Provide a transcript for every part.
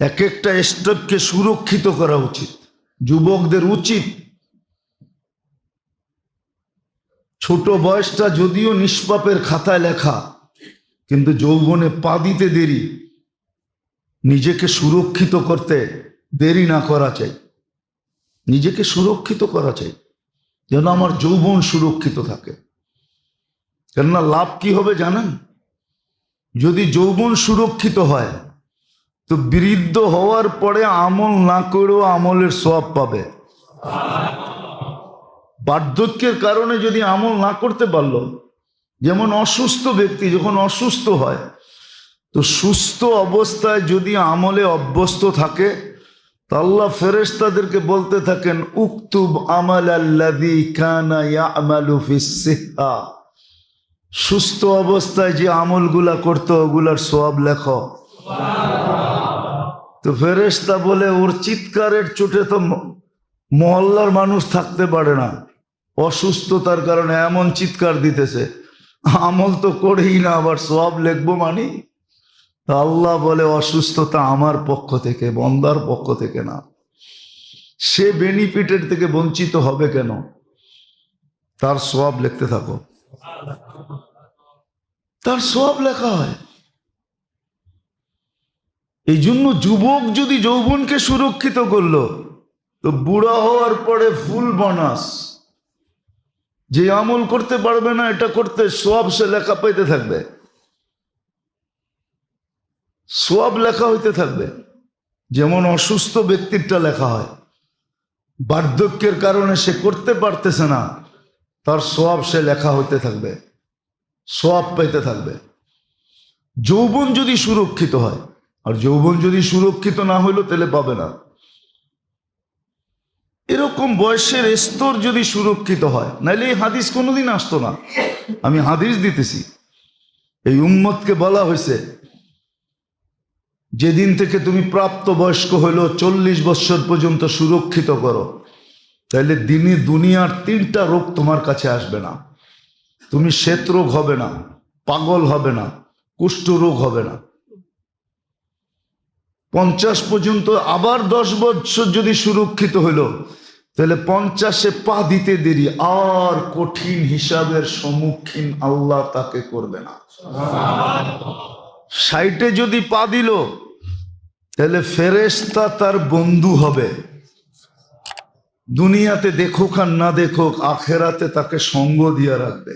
এক একটা স্টেপকে সুরক্ষিত করা উচিত। যুবকদের উচিত, ছোট বয়সটা যদিও নিষ্পাপের খাতায় লেখা, কিন্তু যৌবনে পা দিতে দেরি, নিজেকে সুরক্ষিত করতে দেরি না করা চাই। নিজেকে সুরক্ষিত করা চাই যেন আমার যৌবন সুরক্ষিত থাকে। কেননা লাভ কি হবে জানেন? যদি যৌবন সুরক্ষিত হয় তো বৃদ্ধ হওয়ার পরে আমল না করেও আমলের সওয়াব পাবে। বার্ধক্যের কারণে যদি আমল না করতে পারলো, যেমন অসুস্থ ব্যক্তি যখন অসুস্থ হয়, তো সুস্থ অবস্থায় যদি আমলে অভ্যস্ত থাকে তো আল্লাহ ফেরেশতাদেরকে বলতে থাকেন, উকতুব আমাল আল্লাযী কানা ইয়ামালু ফিস সিহ্হা, সুস্থ অবস্থায় যে আমলগুলা করতো ওগুলার সওয়াব লেখো। তো ফেরেশতা বলে, ওর চিৎকারের চোটে তো মহল্লার মানুষ থাকতে পারে না, অসুস্থতার কারণে এমন চিৎকার দিতেছে, আমল তো করেই না, আবার সওয়াব লিখবো মানি? আল্লাহ বলে, অসুস্থতা আমার পক্ষ থেকে, বন্দার পক্ষ থেকে না। সে বেনিফিটের থেকে বঞ্চিত হবে কেন? তার সওয়াব লিখতে থাকো, তার সওয়াব লেখা হয়। এই জন্য যুবক যদি যৌবনকে সুরক্ষিত করলো তো বুড়া হওয়ার পরে ফুল বোনাস। যে আমল করতে পারবে না এটা করতে, সওয়াব সে লেখা পাইতে থাকবে, সওয়াব লেখা হইতে থাকবে। যেমন অসুস্থ ব্যক্তিরটা লেখা হয়, বার্ধক্যের কারণে সে করতে পারতেছে না, তার সওয়াব সে লেখা হইতে থাকবে, সওয়াব পাইতে থাকবে। যৌবন যদি সুরক্ষিত হয়, আর যৌবন যদি সুরক্ষিত না হইলো তাহলে পাবে না। এরকম বয়সের স্তর যদি সুরক্ষিত হয়, নাইলে এই হাদিস কোনোদিন আসতো না। আমি হাদিস দিতেছি, এই উম্মতকে বলা হয়েছে যেদিন থেকে তুমি প্রাপ্ত বয়স্ক হইল 40 বছর পর্যন্ত সুরক্ষিত করো, তাইলে দিনে দুনিয়ার 3টা রোগ তোমার কাছে আসবে না। তুমি শ্বেত রোগ হবে না, পাগল হবে না, কুষ্ঠ রোগ হবে না। 50 পর্যন্ত আবার 10 বছর যদি সুরক্ষিত হইল, তাহলে 50-এ পা দিতে দেরি, আর কঠিন হিসাবের সম্মুখীন আল্লাহ তাকে করবে না। 60-এ যদি পা দিল, তাহলে ফেরেশতা তার বন্ধু হবে। দুনিয়াতে দেখুক আর না দেখুক, আখেরাতে তাকে সঙ্গ দিয়ে রাখবে।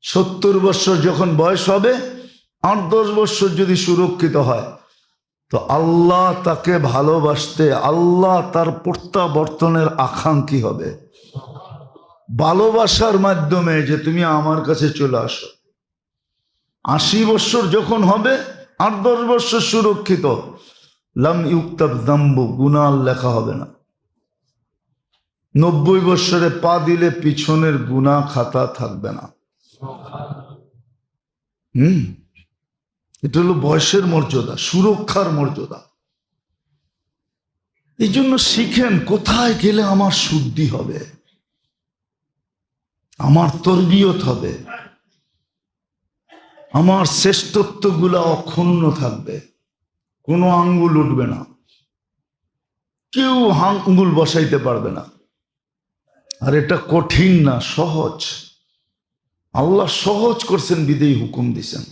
70 বছর যখন বয়স হবে, 8-10 বছর যদি সুরক্ষিত হয়, তো আল্লাহ তাকে ভালোবাসতে, আল্লাহ তার প্রত্যাবর্তনের আকাঙ্ক্ষী হবে ভালোবাসার মাধ্যমে, যে তুমি আমার কাছে চলে আসো। 80 বছর যখন হবে, 8-10 বছর সুরক্ষিত, লাম ইউক্তাব যামবু, গুনাহ লেখা হবে না। 90 বছরে পা দিলে পিছনের গুনাহ খাতা থাকবে না। এটা হলো বয়সের মর্যাদা, সুরক্ষার মর্যাদা। এই জন্য শিখেন, কোথায় গেলে আমার শুদ্ধি হবে, আমার তরবিয়ত হবে, আমার শ্রেষ্ঠত্বগুলা অক্ষুণ্ণ থাকবে, কোনো আঙ্গুল উঠবে না, কেউ আঙ্গুল বসাইতে পারবে না। আর এটা কঠিন না, সহজ। আল্লাহ সহজ করছেন, বিদেই হুকুম দিছেন,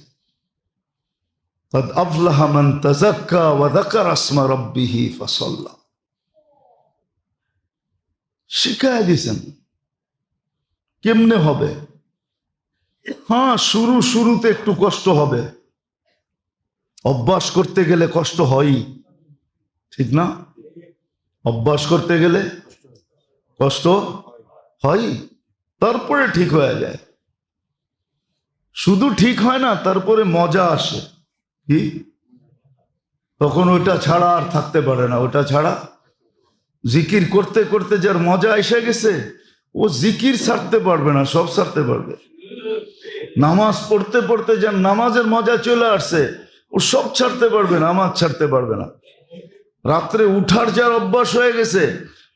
قد أفلح من تزكى وذكر اسم ربه فصلى। শিখায় দিছেন কেমনে হবে। হ্যাঁ, শুরুতে একটু কষ্ট হবে, অভ্যাস করতে গেলে কষ্ট হয়ই, ঠিক না? অভ্যাস করতে গেলে কষ্ট হয়, তারপরে ঠিক হয়ে যায়। শুধু ঠিক হয় না, তারপরে মজা আসে। কি? তখন ওইটা ছাড়া আর থাকতে পারে না। ওটা ছাড়া জিকির করতে করতে যার মজা এসে গেছে, ও জিকির ছাড়তে পারবে না, সব ছাড়তে পারবে। নামাজ পড়তে পড়তে যার নামাজের মজা চলে আসছে, ও সব ছাড়তে পারবে, নামাজ ছাড়তে পারবে না। রাত্রে উঠার যার অভ্যাস হয়ে গেছে,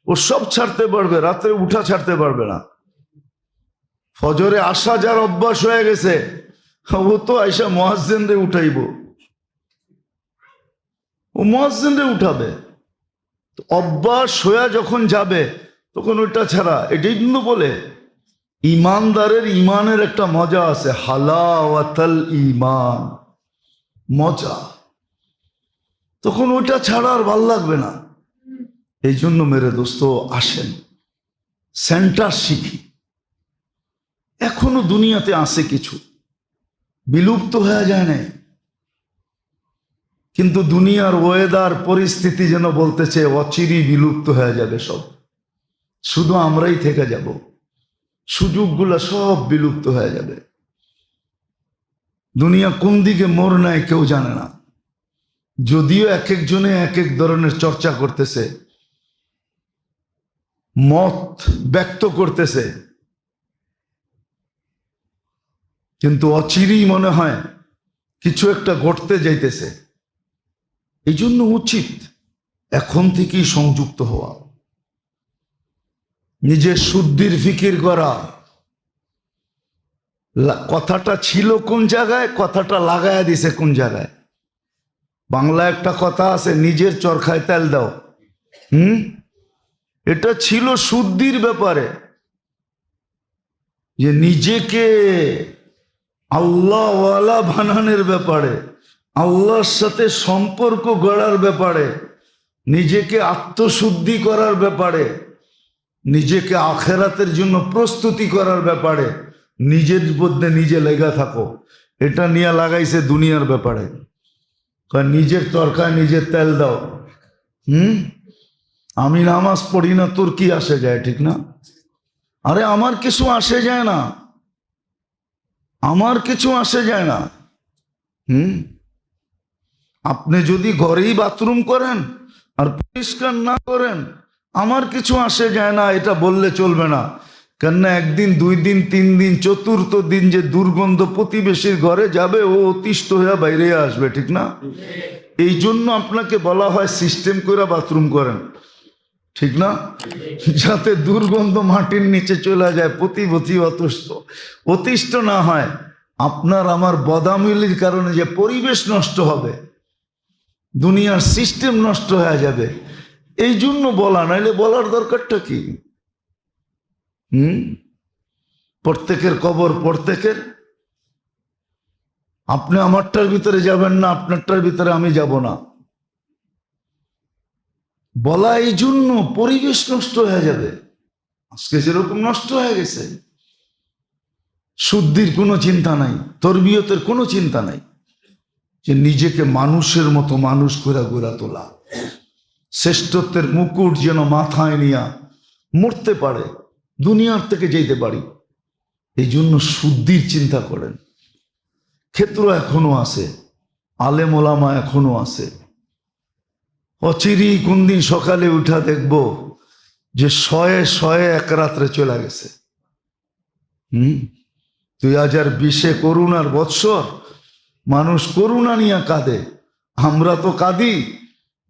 ও সব ছাড়তে পারবে, রাত্রে উঠা ছাড়তে পারবে না। ফজরে আসা যার অভ্যাস হয়ে গেছে, ও তো আইসা মুয়াজ্জিনরে উঠাইব। ও মুয়াজ্জিনরে উঠাবে। অভ্যাস হয়ে যখন যাবে তখন ওইটা ছাড়া, এটাই কিন্তু বলে ইমানদারের ইমানের একটা মজা আছে, হালাওয়াতাল ইমান, মজা। তখন ওইটা ছাড়া আর ভাল লাগবে না। এই জন্য মেরে দোস্ত আসেন, সেন্টার শিখি। এখনো দুনিয়াতে আছে কিছু, বিলুপ্ত হয়ে যায় নাই, কিন্তু দুনিয়ার ওয়েদার পরিস্থিতি যেন বলতেছে অচিরেই বিলুপ্ত হয়ে যাবে সব, শুধু আমরাই থেকে যাব, সুযোগগুলা সব বিলুপ্ত হয়ে যাবে। দুনিয়া কোন দিকে মোড় নেয় কেউ জানে না, যদিও এক একজনে এক এক ধরনের চর্চা করতেছে, মত ব্যক্ত করতেছে, কিন্তু অচিরেই মনে হয় কিছু একটা ঘটতে যাইতেছে। এই জন্য উচিত এখন থেকেই সংযুক্ত হওয়া, নিজের শুদ্ধির ফিকির করা। কথাটা ছিল কোন জায়গায়, কথাটা লাগায়া দিছে কোন জায়গায়। বাংলা একটা কথা আছে, নিজের চরখায় তেল দাও। এটা ছিল শুদ্ধির ব্যাপারে, যে নিজেকে আল্লাহওয়ালা বানানোর ব্যাপারে, আল্লাহর সাথে সম্পর্ক গড়ার ব্যাপারে, নিজেকে আত্মশুদ্ধি করার ব্যাপারে, নিজেকে আখেরাতের জন্য প্রস্তুতি করার ব্যাপারে নিজের মধ্যে নিজে লেগে থাকো। এটা নিয়ে লাগাইছে দুনিয়ার ব্যাপারে, নিজের তরকায় নিজের তেল দাও। আমি নামাজ পড়ি না, তোর কি আসে যায়, ঠিক না? আরে আমার কিছু আসে যায় না, আমার কিছু আসে যায় না। আপনি যদি ঘরেই বাথরুম করেন আর পরিষ্কার না করেন, আমার কিছু আসে যায় না, এটা বললে চলবে না। কেননা একদিন, 2 দিন, 3 দিন, চতুর্থ দিন যে দুর্গন্ধ প্রতিবেশীর ঘরে যাবে, ও অতিষ্ঠ হয়ে বাইরে আসবে, ঠিক না? এই জন্য আপনাকে বলা হয় সিস্টেম করে বাথরুম করেন, ঠিক না? যাতে দুর্গন্ধ মাটির নিচে চলে যায়, প্রতিবেশী অতিষ্ঠ না হয়। আপনার আমার বদামিলির কারণে যে পরিবেশ নষ্ট হবে, দুনিয়ার সিস্টেম নষ্ট হয়ে যাবে, এই জন্য বলা, নাইলে বলার দরকারটা কি? প্রত্যেকের কবর প্রত্যেকের। আপনি আমারটার ভিতরে যাবেন না, আপনারটার ভিতরে আমি যাব না, বলা এই জন্য পরিবেশ নষ্ট হয়ে যাবে। আজকে যেরকম নষ্ট হয়ে গেছে, শুদ্ধির কোনো চিন্তা নাই, তরবিয়তের কোনো চিন্তা নাই, যে নিজেকে মানুষের মতো মানুষ করে গড়া তোলা, শ্রেষ্ঠত্বের মুকুট যেন মাথায় নিয়া মরতে পারে, দুনিয়ার থেকে যেতে পারি। এই জন্য শুদ্ধির চিন্তা করেন। ক্ষেত্র এখনো আছে, আলেম ওলামা এখনো আছে। অচিরেই কোন দিন সকালে উঠা দেখব যে 100 এক রাত্রে চলে গেছে। 2020 করুণার বৎসর, মানুষ করুণা নিয়ে কাঁদে। আমরা তো কাঁদি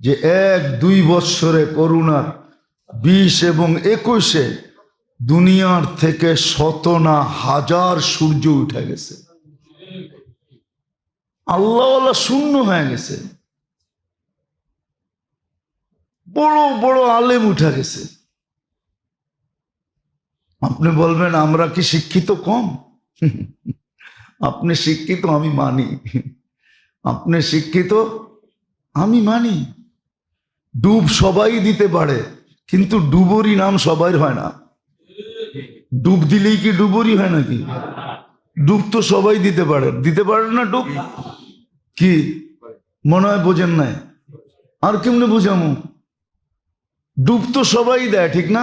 যে 1-2 বৎসরে করুণার 20 এবং 21-এ দুনিয়ার থেকে 100 না 1000 সূর্য উঠে গেছে, আল্লাহওয়ালা শূন্য হয়ে গেছে, বড় বড় আলেম উঠে গেছে। আপনি বলবেন আমরা কি শিক্ষিত কম? আপনি শিক্ষিত, আমি মানি। আপনি শিক্ষিত, আমি মানি। ডুব সবাই দিতে পারে, কিন্তু ডুবুরি নাম সবাই হয় না। ডুব দিলেই কি ডুবুরি হয় নাকি? ডুব তো সবাই দিতে পারে না ডুব। কি মনে হয় বোঝেন নাই? আর কেমনে বুঝামো? ডুব তো সবাই দেয়, ঠিক না?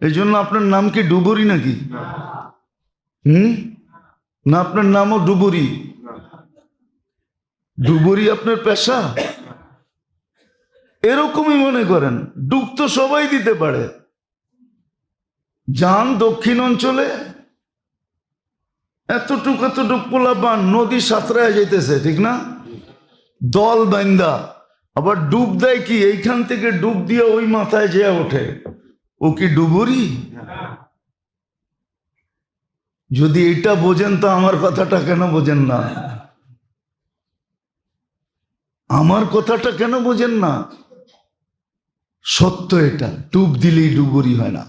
এই জন্য আপনার নাম কি ডুবুরি নাকি? না, আপনার নামও ডুবুরি? ডুবুরি আপনার পেশা? এরকমই মনে করেন, ডুব তো সবাই দিতে পারে। যান দক্ষিণ অঞ্চলে, এতটুকু পোলাপান নদী সাঁতরায় যাইতেছে, ঠিক না? দল বান্দা, আবার ডুব দেয় কি এইখান থেকে ডুব দিয়ে ওই মাথায় যেয়ে ওঠে, ও কি ডুবুরি? যদি এটা বোঝেন তো আমার কথাটা কেন বোঝেন না? আমার কথাটা কেন বোঝেন না? সত্য এটা, ডুব দিলেই ডুবুরি হয় না।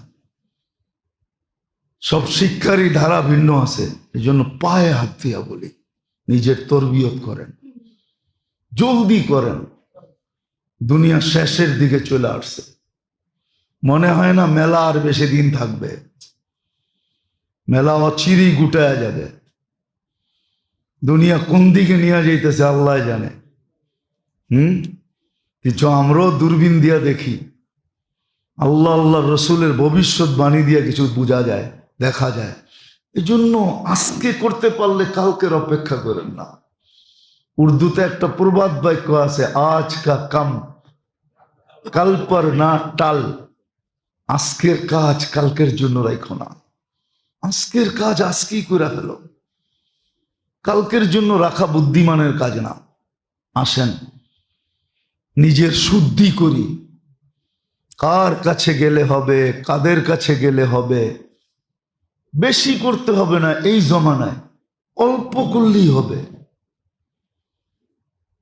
সব শিক্ষারই ধারা ভিন্ন আছে। এই জন্য পায়ে হাত দিয়া বলি, নিজের তরবিয়ত করেন, জলদি করেন। দুনিয়া শেষের দিকে চলে আসছে, মনে হয় না মেলা আর বেশি দিন থাকবে। মেলা অচিরেই গুটায়া যাবে। দুনিয়া কোন দিকে নিয়ে যাইতেছে আল্লাহ জানে। কিছু আমরাও দূরবীন দিয়া দেখি, আল্লাহ আল্লাহ রসুলের ভবিষ্যৎবাণী দিয়া কিছু বোঝা যায়, দেখা যায়। এই জন্য আজকে করতে পারলে কালকের অপেক্ষা করেন না। উর্দুতে একটা প্রবাদ বাক্য আছে, আজ কা কাম কাল পর না টাল। আজকের কাজ কালকের জন্য রাখো না। আজকের কাজ আজকেই করে ফেলো, কালকের জন্য রাখা বুদ্ধিমানের কাজ না। আসেন নিজের শুদ্ধি করি। কার কাছে গেলে হবে, কাদের কাছে গেলে হবে, বেশি করতে হবে না। এই জমানায় অল্প করলেই হবে।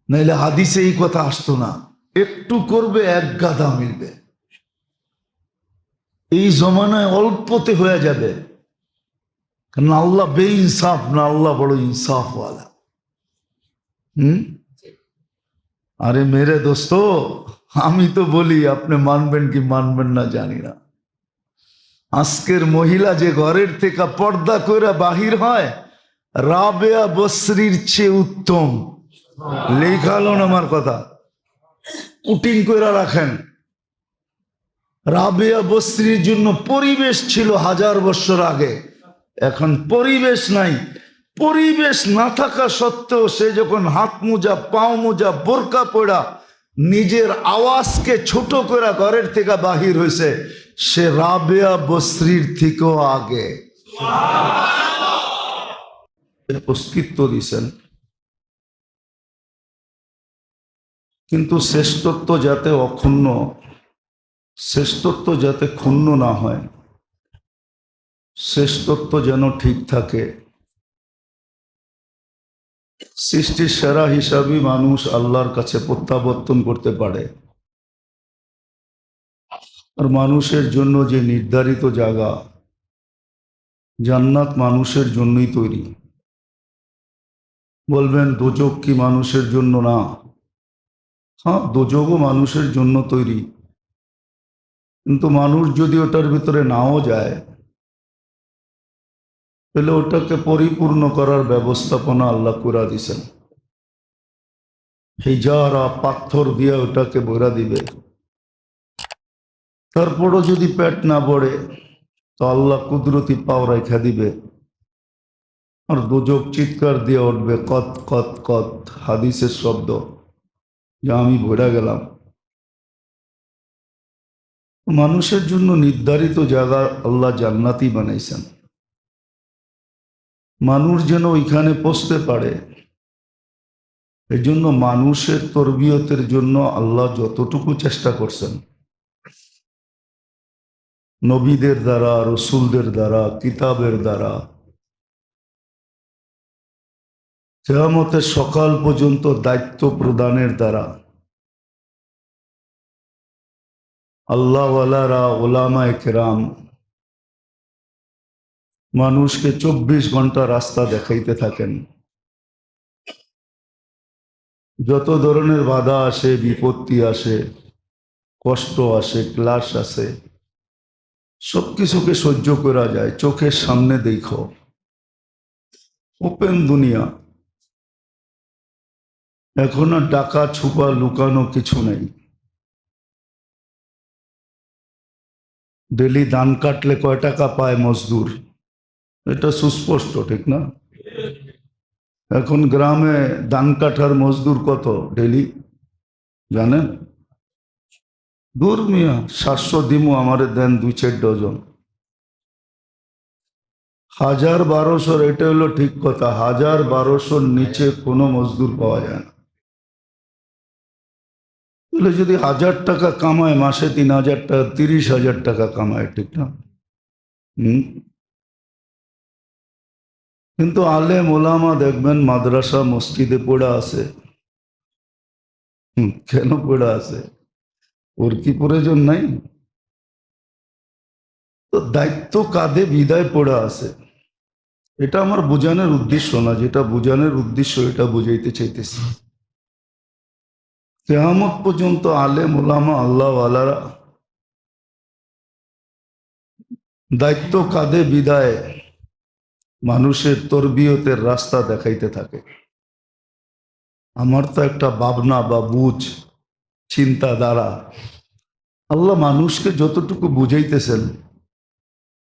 নাইলে হাদিসে এই কথা আসতো না, একটু করবে এক গাদা মিলবে। এই জমানায় অল্পতে হয়ে যাবে, কারণ আল্লাহ বেইনসাফ না, আল্লাহ বড় ইনসাফওয়ালা। আরে মেরে দোস্ত, আমি তো বলি, আপনি মানবেন কি মানবেন না জানি না। আজকের মহিলা যে ঘরের থেকে পর্দা করে বাহির হয়, রাবেয়া বসরির চেয়ে উত্তম। লেখালো না আমার কথা, কুটিং করে রাখেন। রাবেয়া বসরির জন্য পরিবেশ ছিল 1000 বছর আগে, এখন পরিবেশ নাই। পরিবেশ না থাকা সত্ত্বেও সে যখন হাত মোজা, পাও মোজা, বোরকা পড়া নিজের আওয়াজকে ছোট করে ঘরের থেকে বাহির হয়েছে, সে রাবেয়া বসরির থেকেও আগে অস্তিত্ব দিছেন। কিন্তু শ্রেষ্ঠত্ব যাতে অক্ষুণ্ণ, শ্রেষ্ঠত্ব যাতে ক্ষুণ্ণ না হয়, শ্রেষ্ঠত্ব যেন ঠিক থাকে, সৃষ্টির সেরা হিসাবে মানুষ আল্লাহর কাছে প্রত্যাবর্তন করতে পারে। আর মানুষের জন্য যে নির্ধারিত জায়গা, জান্নাত মানুষের জন্যই তৈরি। বলবেন দোজক কি মানুষের জন্য না? হ্যাঁ, দোজকও মানুষের জন্য তৈরি, কিন্তু মানুষ যদি ওটার ভিতরে নাও যায়, তাহলে ওটাকে পরিপূর্ণ করার ব্যবস্থাপনা আল্লাহ করে দিছেন। হিজারা, পাথর দিয়ে ওটাকে ভরা দিবে। তারপরও যদি পেট না ভরে, তো আল্লাহ কুদরতি পাও রেখা দিবে, আর দোজক চিৎকার দিয়ে উঠবে, কত কত কত। হাদিসের শব্দ যে আমি ভরে গেলাম। মানুষের জন্য নির্ধারিত জায়গা আল্লাহ জান্নাতি বানাইছেন, মানুষ যেন ওইখানে পৌঁছতে পারে। এই জন্য মানুষের তরবিয়তের জন্য আল্লাহ যতটুকু চেষ্টা করছেন, নবীদের দ্বারা, রসুলদের দ্বারা, কিতাবের দ্বারা, কিয়ামতের সকাল পর্যন্ত দায়িত্ব প্রদানের দ্বারা, আল্লাহওয়ালারা, ওলামায়ে কেরাম মানুষকে 24 ঘন্টা রাস্তা দেখাইতে থাকেন। যত ধরনের বাধা আসে, বিপত্তি আসে, কষ্ট আসে, ক্লাস আসে, সবকিছুকে সহ্য করা যায়। চোখের সামনে দেখো, ওপেন দুনিয়া। এখন আর ডাকা ছুপা লুকানো কিছু নেই। ডেলি ধান কাটলে কয় টাকা পায় মজদুর, এটা সুস্পষ্ট, ঠিক না? এখন গ্রামে ধান কাটার মজদুর কত ডেলি জানেন? দূর মিয়া, 700 দিমু, আমারে দেন 2-4 ডজন। 1000-1200, এটা হলো ঠিক কথা। 1000-1200 নিচে কোনো মজদুর পাওয়া যায় না। তাহলে যদি 1000 টাকা কামায় মাসে, 3000 টাকা, 30,000 টাকা কামায়, ঠিক না? কিন্তু আলেম ওলামা দেখবেন মাদ্রাসা মসজিদে পড়া আছে, কেন পড়ে আছে? ওর কি প্রয়োজন নাই? তো দায়িত্ব কাঁধে বিদায় পড়ে আছে। এটা আমার বোঝানোর উদ্দেশ্য না, যেটা বোঝানোর উদ্দেশ্য এটা বুঝাইতে চাইতেছি। কিয়ামত পর্যন্ত আলেম ওলামা আল্লাহ আলারা দায়িত্ব কাঁধে বিদায় মানুষের তরবিয়তের রাস্তা দেখাইতে থাকে। আমার তো একটা ভাবনা বা বুঝ, চিন্তাধারা, আল্লাহ মানুষকে যতটুকু বুঝাইতেছেন,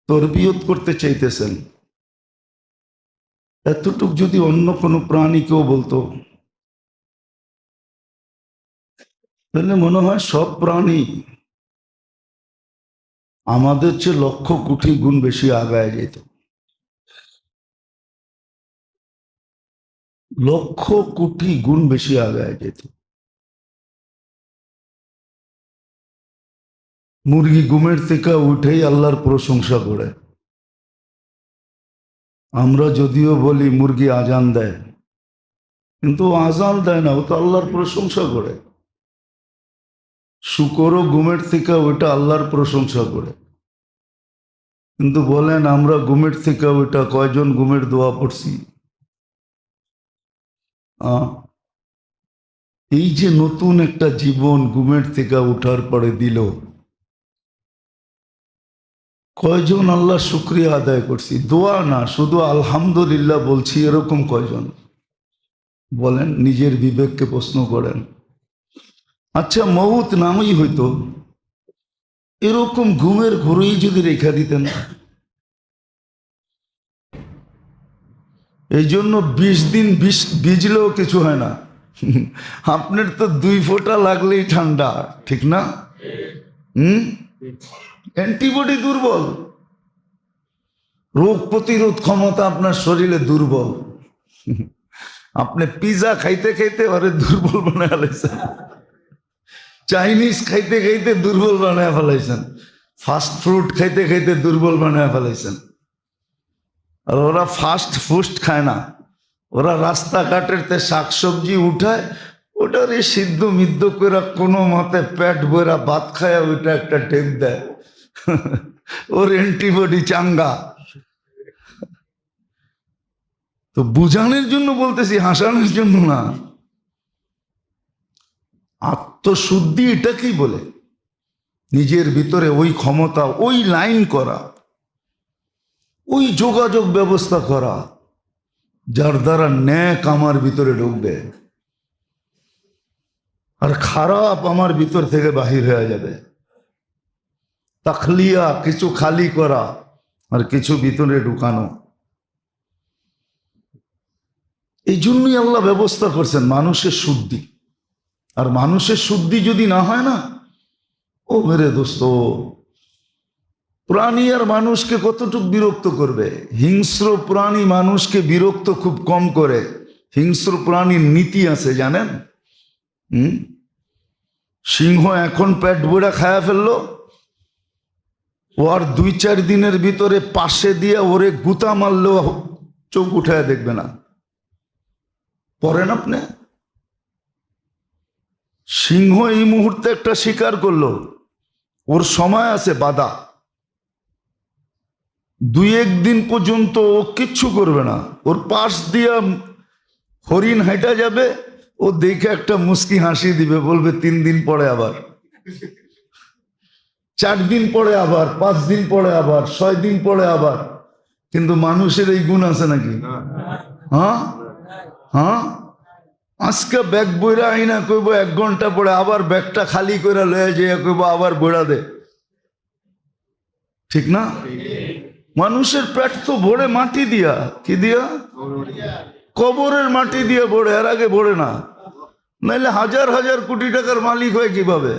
তরবিয়ত করতে চাইতেছেন, এতটুক যদি অন্য কোনো প্রাণীকেও বলতো, তাহলে মনে হয় সব প্রাণী আমাদের চেয়ে লক্ষ কোটি গুণ বেশি আগায় যেত। লক্ষ কোটি গুণ বেশি আগায় যেত। মুরগি ঘুমের থেকে উঠেই আল্লাহর প্রশংসা করে। আমরা যদিও বলি মুরগি আজান দেয়, কিন্তু ও আজান দেয় না, ও তো আল্লাহর প্রশংসা করে। শুকরও ঘুমের থেকে ওইটা আল্লাহর প্রশংসা করে। কিন্তু বলেন আমরা ঘুমের থেকে ওইটা কয়জন ঘুমের দোয়া পড়ছি? এই যে নতুন একটা জীবন ঘুমের থেকে উঠার পরে দিল, কয়জন আল্লাহ শুক্রিয়া আদায় করছি? দোয়া না, শুধু আলহামদুলিল্লাহ বলছি, এরকম কয়জন বলেন? নিজের বিবেককে প্রশ্ন করেন। আচ্ছা, মউত নামই হইতো, এরকম ঘুমের ঘুরেই যদি রেখা দিতেন, এই জন্য 20 দিন ভিজলেও কিছু হয় না। আপনার তো 2 ফোঁটা লাগলেই ঠান্ডা, ঠিক না? অ্যান্টিবডি দুর্বল, রোগ প্রতিরোধ ক্ষমতা আপনার শরীরে দুর্বল। আপনি পিজা খাইতে খাইতে ওরে দুর্বল বানায় ফেলাইছেন, চাইনিজ খাইতে খাইতে দুর্বল বানায় ফেলাইছেন, ফাস্ট ফুড খাইতে খাইতে দুর্বল বানায় ফেলাইছেন। আর ওরা ফাস্ট ফুড খায় না, ওরা রাস্তাঘাটের তে শাকসবজি উঠায়, ওটারে সিদ্ধ মিদ্ধ করে কোনো মতে পেট বইরা ভাত খায়, ওইটা একটা টেপ দেয়, ওর অ্যান্টিবডি চাঙ্গা। তো বুঝানোর জন্য বলতেছি, হাসানোর জন্য না। আত্মশুদ্ধি এটা কি বলে? নিজের ভিতরে ওই ক্ষমতা, ওই লাইন করা, ওই যোগাযোগ ব্যবস্থা করা, যার দ্বারা ন্যাক আমার ভিতরে ঢুকবে আর খারাপ আমার ভিতর থেকে বাহির হয়ে যাবে। তাখলিয়া, কিছু খালি করা আর কিছু ভিতরে ঢুকানো। এই জন্যই আল্লাহ ব্যবস্থা করছেন মানুষের শুদ্ধি। আর মানুষের শুদ্ধি যদি না হয় না, ও মেরে দোস্ত, প্রাণী আর মানুষকে কতটুকু বিরক্ত করবে? হিংস্র প্রাণী মানুষকে বিরক্ত খুব কম করে। হিংস্র প্রাণীর নীতি আছে জানেন? সিংহ এখন পেট ভরা খায়া ফেললো, ওর 2-4 দিনের ভিতরে পাশে দিয়ে ওরে গুতা মারলেও চোখ উঠায় দেখবে না। পড়েন আপনি, সিংহ এই মুহূর্তে একটা শিকার করলো, ওর সময় আছে বাধা, 2-1 দিন পর্যন্ত ও কিচ্ছু করবে না। ওর পাশ দিয়া হরিণ হাঁটা যাবে, ও দেখে একটা মুস্কি হাসি দিবে, বলবে 3 দিন পরে আবার, 4 দিন পরে আবার, 5 দিন পরে আবার, 6 দিন পরে আবার। কিন্তু মানুষের এই গুণ আছে নাকি? হ্যাঁ, আজকে ব্যাগ বইরা আইনা কইব 1 ঘন্টা পরে, আবার ব্যাগটা খালি করে লয়ে যাইয়া কইব আবার বইরা দে, ঠিক না? মানুষের পেট তো ভরে মাটি দিয়া, কি দিয়া? কবরের মাটি দিয়ে ভরে, এর আগে ভরে না। নাইলে হাজার হাজার কোটি টাকার মালিক হয় কিভাবে?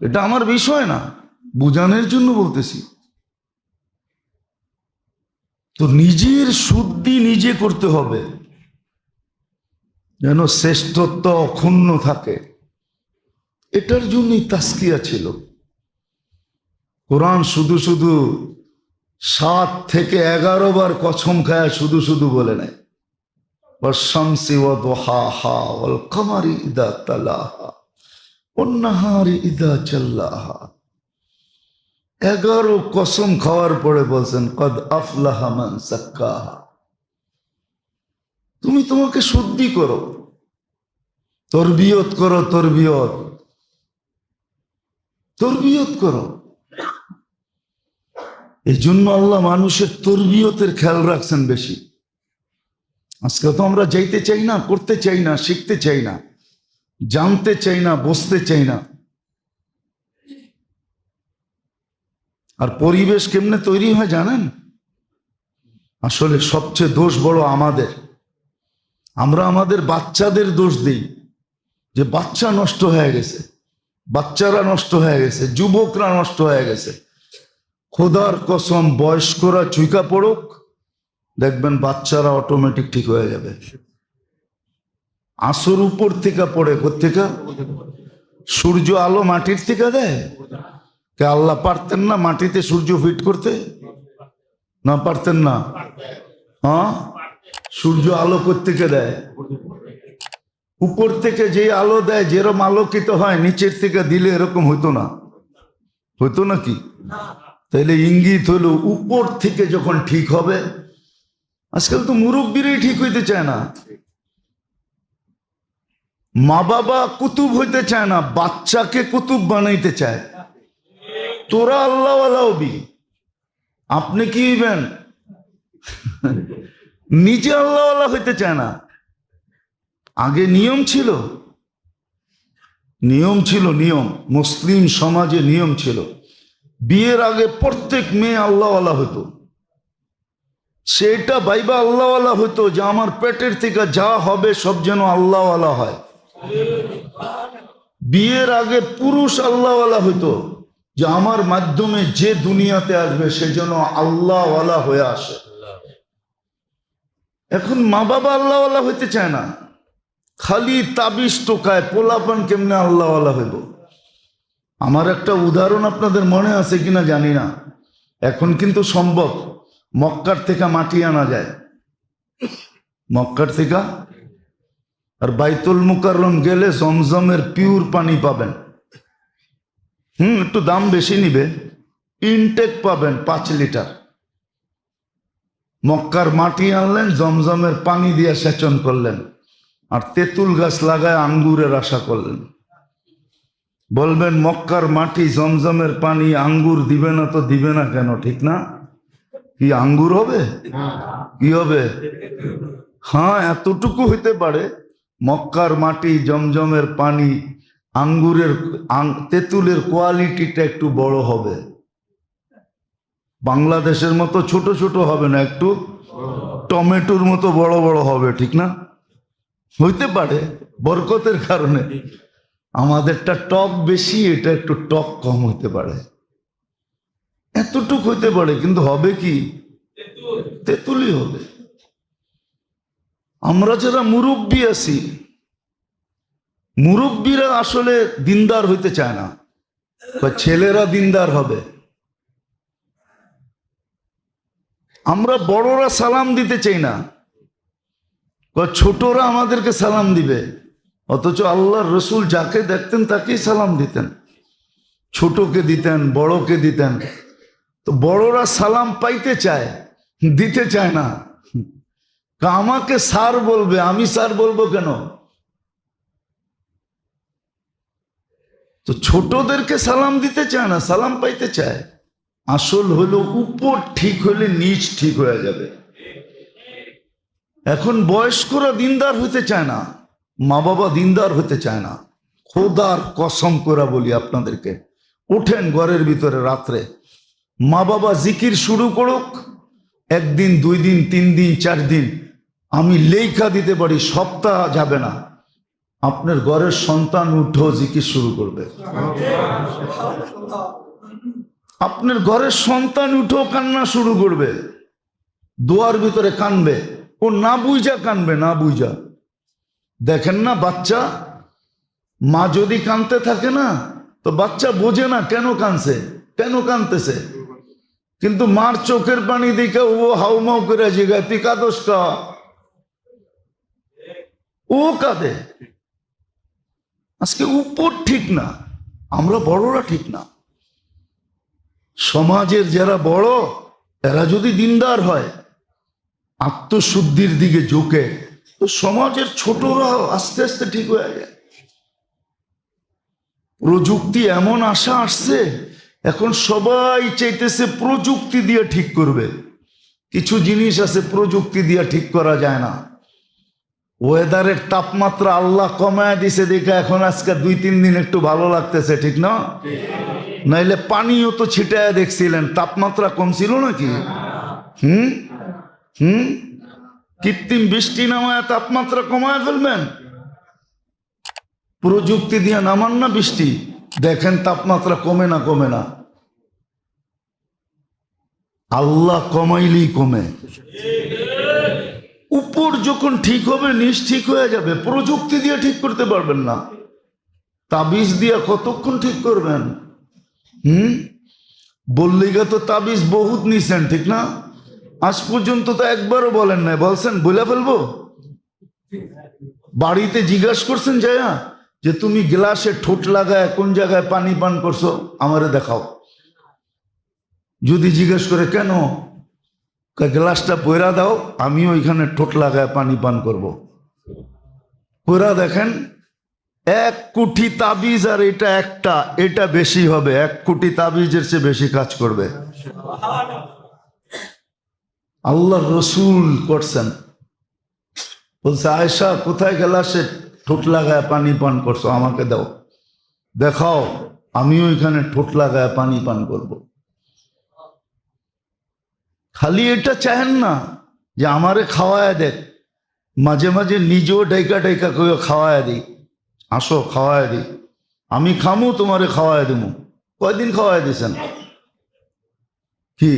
এটা আমার বিষয় না, বুঝানোর জন্য বলতেছি। তো নিজের শুদ্ধি নিজে করতে হবে, যেন শ্রেষ্ঠত্ব অক্ষুণ্ণ থাকে। এটার জন্যই তাসকিয়া ছিল। কোরআন শুধু শুধু 7 থেকে 11 বার কসম খায়া শুধু শুধু বলে নাই। ওয়াশ-শামসি ওয়া দুহাহা ওয়াল কমারি ইযা তালাহা ওয়ান নাহারি ইযা জাল্লাহা। 11 কসম খাওয়ার পরে বলছেন কদ আফলাহা মান যাক্কাহা। তুমি তোমাকে শুদ্ধি করো, তরবিয়ত করো, তরবিয়ত করো। এই জন্য আল্লাহ মানুষের তরবিয়তের খেয়াল রাখছেন বেশি। আজকে তো আমরা যাইতে চাই না, করতে চাই না, শিখতে চাই না, জানতে চাই না, বসতে চাই না। আর পরিবেশ কেমনে তৈরি হয় জানেন? আসলে সবচেয়ে দোষ বড় আমাদের। আমরা আমাদের বাচ্চাদের দোষ দিই যে বাচ্চা নষ্ট হয়ে গেছে, বাচ্চারা নষ্ট হয়ে গেছে, যুবকরা নষ্ট হয়ে গেছে। খোদার কসম, বয়স্করা চুইকা পড়ুক, দেখবেন বাচ্চারা অটোমেটিক ঠিক হয়ে যাবে। আসর উপর থেকে পড়ে, কোত্থেকে? সূর্য আলো মাটির থেকে দেয়। কে আল্লাহ পারতেন না মাটিতে সূর্য ফিট করতে? না পারতেন না? হ্যাঁ, সূর্য আলো কোত্থেকে দেয়? উপর থেকে যে আলো দেয় যেরকম আলোকিত হয়, নিচের থেকে দিলে এরকম হইতো না, হইতো নাকি? তাইলে ইঙ্গিত হলো উপর থেকে যখন ঠিক হবে। আজকাল তো মুরব্বীরাই ঠিক হইতে চায় না, মা বাবা কুতুব হইতে চায় না, বাচ্চাকে কুতুব বানাইতে চায়। তোরা আল্লাহওয়ালা হবি, আপনি কি হইবেন? নিজে আল্লাহওয়ালা হইতে চায় না। আগে নিয়ম ছিল, নিয়ম মুসলিম সমাজে নিয়ম ছিল। বিয়ের আগে প্রত্যেক মেয়ে আল্লাহওয়ালা হতো। সেটা ভাইবা আল্লাহওয়ালা হতো যে আমার পেটের থেকে যা হবে সব যেন আল্লাহওয়ালা হয়। বিয়ের আগে পুরুষ আল্লাহওয়ালা হতো যে আমার মাধ্যমে যে দুনিয়াতে আসবে সে যেন আল্লাহওয়ালা হয়ে আসে। এখন মা বাবা আল্লাহওয়ালা হইতে চায় না, খালি তাবিজ টোকায় পোলাপান কেমনে আল্লাহওয়ালা হইব। আমার একটা উদাহরণ আপনাদের মনে আছে কিনা জানি না, এখন কিন্তু সম্ভব। মক্কার থেকে মাটি আনা যায়, মক্কার থেকে। আর বাইতুল মুকাররম গেলে জমজমের পিওর পানি পাবেন। একটু দাম বেশি নিবে, ইনটেক পাবেন 5 লিটার। মক্কার মাটি আনলেন, জমজমের পানি দিয়ে সেচন করলেন, আর তেঁতুল গাছ লাগায় আঙ্গুরের আশা করলেন। বলবেন মক্কার মাটি, জমজমের পানি, আঙ্গুর দিবে না তো দিবে না কেন? ঠিক না? কি আঙ্গুর হবে? কি হবে? হ্যাঁ, এতটুকু হইতে পারে। মক্কার মাটি, জমজমের পানি, আঙ্গুরের, তেঁতুলের কোয়ালিটিটা একটু বড় হবে। বাংলাদেশের মতো ছোট ছোট হবে না, একটু টমেটোর মতো বড় বড় হবে। ঠিক না? হইতে পারে বরকতের কারণে। আমাদেরটা টক বেশি, এটা একটু টক কম হইতে পারে, এতটুক হইতে পারে। কিন্তু হবে কি? তেঁতুলই হবে। আমরা যারা মুরব্বী আছি, মুরব্বীরা আসলে দিনদার হইতে চায় না, ছেলেরা দিনদার হবে। আমরা বড়রা সালাম দিতে চাই না, ছোটরা আমাদেরকে সালাম দিবে। অথচ আল্লাহর রসুল যাকে দেখতেন তাকেই সালাম দিতেন, ছোটকে দিতেন, বড়কে দিতেন। তো বড়রা সালাম পাইতে চায়, দিতে চায় না। আমাকে স্যার বলবে, আমি স্যার বলবো কেন? তো ছোটদেরকে সালাম দিতে চায় না, সালাম পাইতে চায়। আসল হলো উপর ঠিক হলে নিচ ঠিক হয়ে যাবে। এখন বয়স্করা দিনদার হতে চায় না, মা বাবা দিনদার হতে চায় না। খোদার কসম করে বলি আপনাদেরকে, উঠেন ঘরের ভিতরে রাত্রে, মা বাবা জিকির শুরু করুক, 1 দিন 2 দিন 3 দিন 4 দিন, আমি লেখা দিতে পারি সপ্তাহ যাবে না, আপনার ঘরের সন্তান উঠো জিকির শুরু করবে। আপনার ঘরের সন্তান উঠো কান্না শুরু করবে, দোয়ার ভিতরে কানবে। ও না বুঝা কানবে, না বুঝা। দেখেন না বাচ্চা, মা যদি কানতে থাকে না তো বাচ্চা বোঝে না কেন কানছে, কেন কানতেছে। কিন্তু মার চোখের পানি দেখে ও হাউমাউ করে জিগায় তুই কাঁদোস কা, ও কাঁদে। আজকে উপর ঠিক না, আমরা বড়রা ঠিক না। সমাজের যারা বড় এরা যদি দিনদার হয়, আত্মশুদ্ধির দিকে ঝুঁকে, তো সমাজের ছোটরাও আস্তে আস্তে ঠিক হয়ে যায়। প্রযুক্তি এমন আশা আসছে, এখন সবাই চাইতেছে প্রযুক্তি দিয়ে ঠিক করবে। কিছু জিনিস আছে প্রযুক্তি দিয়ে ঠিক করা যায় না। ওয়েদারের তাপমাত্রা আল্লাহ কমায় দিছে দেখে এখন আজকে 2-3 দিন একটু ভালো লাগতেছে, ঠিক না? নাইলে পানিও তো ছিটায় দেখছিলেন, তাপমাত্রা কম ছিল নাকি? কৃত্রিম বৃষ্টি নামায় তাপমাত্রা কমায় ফেলবেন? প্রযুক্তি দিয়ে নামান না বৃষ্টি, দেখেন তাপমাত্রা কমে না কমে না। আল্লাহ কমাইলেই কমে। উপর যখন ঠিক হবে নিচ ঠিক হয়ে যাবে। প্রযুক্তি দিয়ে ঠিক করতে পারবেন না, তাবিজ দিয়ে কতক্ষণ ঠিক করবেন? বললিগা তো তাবিজ বহুত নিছেন, ঠিক না? আজ পর্যন্ত তো একবারও বলেন নাই, বলছেন বলে ফেলবো? বাড়িতে জিজ্ঞাসা করছেন যায়া যে তুমি গ্লাসে ঠোঁট লাগায় কোন জায়গায় পানি পান করছো, আমারে দেখাও। যদি জিজ্ঞেস করে কেন, গ্লাসটা পয়রা দাও, আমি ওইখানে ঠোঁট লাগায় পানি পান করব। পয়রা দেখেন, 1 কোটি তাবিজ আর এটা একটা, এটা বেশি হবে। 1 কোটি তাবিজের চেয়ে বেশি কাজ করবে। আল্লাহ রসুল করছেন, বলছে আয়েশা কোথায় গ্লাসে ঠোঁট লাগায় পানি পান করছো, আমাকে দাও, দেখাও, আমি ওইখানে ঠোঁট লাগায় পানি পান করব। খালি এটা চাহেন না যে আমারে খাওয়ায় দেখ, মাঝে মাঝে নিজেও ডাইকা ডাইকা করে খাওয়ায় দিই, আসো খাওয়ায় দিই, আমি খামু তোমারে খাওয়ায় দেবো। কয়দিন খাওয়ায় দিয়েছেন? কি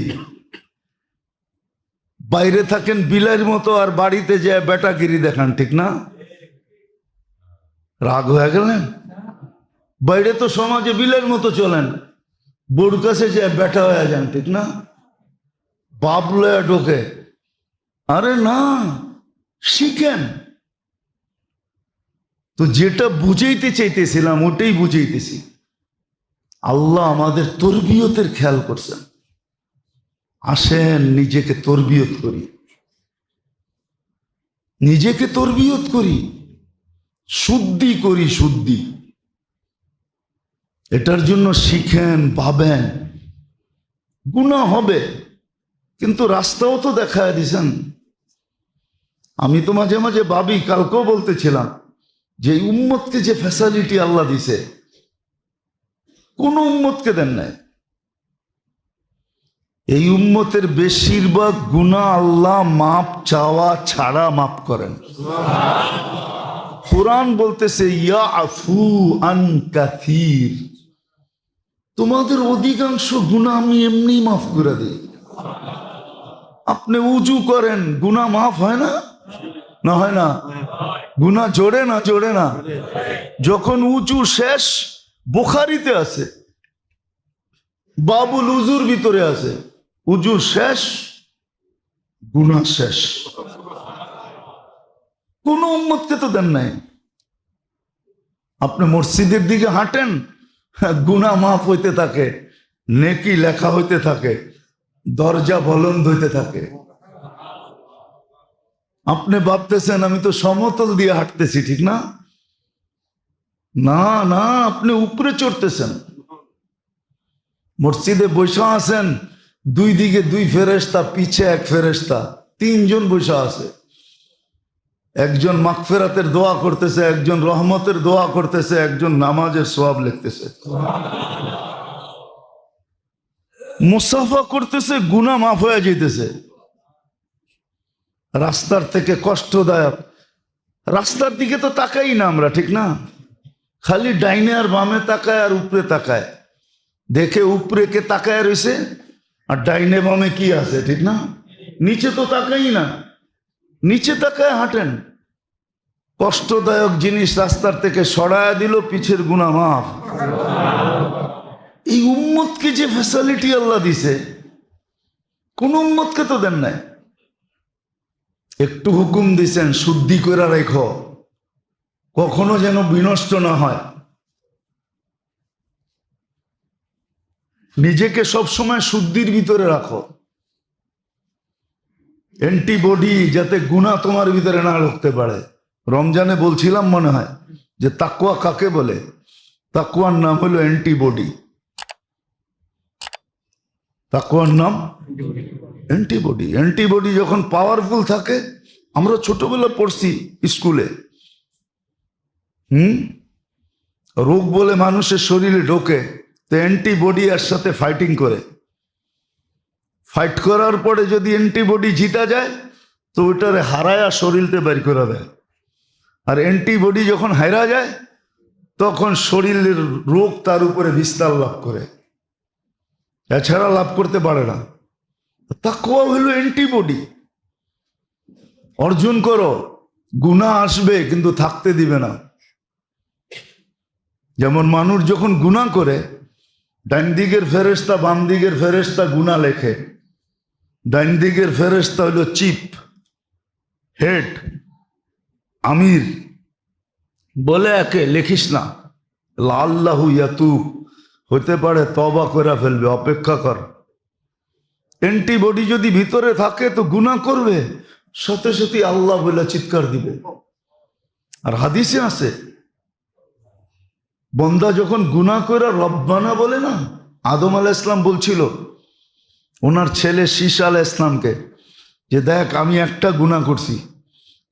বাইরে থাকেন বিলের মতো আর বাড়িতে যে বেটাগিরি দেখান, ঠিক না? রাগ হয়ে গেলেন? বাইরে তো সমাজে বিলের মতো চলেন, বোর কাছে যে বেটা হয়ে যান, ঠিক না? বাপ লয়া ঢোকে। আরে না, শিখেন তো। যেটা বুঝাইতে চাইতেছিলাম ওটাই বুঝাইতেছি। আল্লাহ আমাদের তরবিয়তের খেয়াল করছেন। আসেন নিজেকে তরবিয়ত করি, নিজেকে তরবিয়ত করি, শুদ্ধি করি, শুদ্ধি। এটার জন্য শিখেন, ভাবেন। গুনাহ হবে, কিন্তু রাস্তাও তো দেখায় দিছেন। আমি তো মাঝে মাঝে ভাবি, কালকেও বলতেছিলাম যে উম্মতকে যে ফ্যাসিলিটি আল্লাহ দিছে, কোন উম্মতকে দেন নাই। এই উম্মতের বেশিরভাগ গুনাহ আল্লাহ মাপ চাওয়া ছাড়া মাপ করেন। কুরআন বলতেছে ইয়াফু আন কাসীর, তোমাদের অধিকাংশ গুনাহ আমি এমনি মাফ করে দিই। আপনি উজু করেন, গুনাহ মাফ হয় না? না হয় না? গুনাহ জোড়ে না জোড়ে না? যখন উজু শেষ, বুখারীতে আছে, বাবুল উজুর ভিতরে আছে, উজু শেষ, গুনাহ শেষ। কোন উম্মতকে তো দেন নাই। আপনি মসজিদের দিকে হাঁটেন, গুনাহ মাফ হইতে থাকে, নেকি লেখা হইতে থাকে, দরজা বলন্দ হইতে থাকে। আপনি ভাবতেছেন আমি তো সমতল দিয়ে হাঁটতেছি, ঠিক না? না না, আপনি উপরে চড়তেছেন। মসজিদে বৈশা আছেন, 2 দিকে 2 ফেরেশতা, পিছে 1 ফেরেশতা, 3 জন বৈশা আছে। একজন মাগফিরাতের দোয়া করতেছে, একজন রহমতের দোয়া করতেছে, একজন নামাজের সওয়াব লিখতেছে। মুসাফা করতেছে, গুনাহ মাফ হয়ে যাইতেছে। রাস্তার থেকে কষ্টদায়ক, রাস্তার দিকে তো তাকাই না আমরা, ঠিক না? খালি ডাইনে আর বামে তাকায় আর উপরে তাকায়, দেখে উপরে কে তাকায় রয়েছে আর ডাইনে বামে কি আছে, ঠিক না? নিচে তো তাকাই না, নিচে তাকায় হাঁটেন। কষ্টদায়ক জিনিস রাস্তার থেকে সরায় দিল, পিছের গুনাহ মাফ। এই উম্মতকে যে ফ্যাসিলিটি আল্লাহ দিছে, কোন উম্মতকে তো দেন নাই। একটু হুকুম দিছেন শুদ্ধি করে রেখো, কখনো যেন বিনষ্ট না হয়। নিজেকে সবসময় শুদ্ধির ভিতরে রাখো, অ্যান্টিবডি যাতে গুনাহ তোমার ভিতরে না ঢুকতে পারে। রমজানে বলছিলাম মনে হয় যে তাকওয়া কাকে বলে? তাকওয়ার নাম হলো অ্যান্টিবডি। তাকওয়ার নাম অ্যান্টিবডি। অ্যান্টিবডি যখন পাওয়ারফুল থাকে, আমরা ছোটবেলা পড়ছি স্কুলে, রোগ বলে মানুষের শরীরে ঢোকে, তো অ্যান্টিবডি এর সাথে ফাইটিং করে, ফাইট করার পরে যদি অ্যান্টিবডি জিতা যায় তো ওইটারে হারায়া শরীরতে বের করে দেয়। আর অ্যান্টিবডি যখন হারা যায় তখন শরীরের রোগ তার উপরে বিস্তার লাভ করে, এছাড়া লাভ করতে পারে না। তাকওয়া হলো অ্যান্টিবডি। অর্জন করো, গুনাহ আসবে কিন্তু থাকতে দিবে না। যেমন মানুষ যখন গুনাহ করে, ডান দিকের ফেরেশতা বাম দিকের ফেরেশতা গুনাহ লেখে। ডান দিকের ফেরেশতা হলো চিফ হেড, আমির, বলে একে লিখিস না, লাল্লাহু ইয়াতুব, হতে পারে তওবা করে ফেলবে, অপেক্ষা কর। অ্যান্টিবডি যদি ভিতরে থাকে তো গুনাহ করবে, সাথে সাথে আল্লাহ বলে চিৎকার দিবে। আর হাদিসে আছে, বন্দা যখন গুনাহ করে রব্বানা বলে না, আদম আলাইহিস সালাম বলছিল ওনার ছেলে শীশ আলাইহিস সালামকে যে দেখ আমি একটা গুনাহ করছি,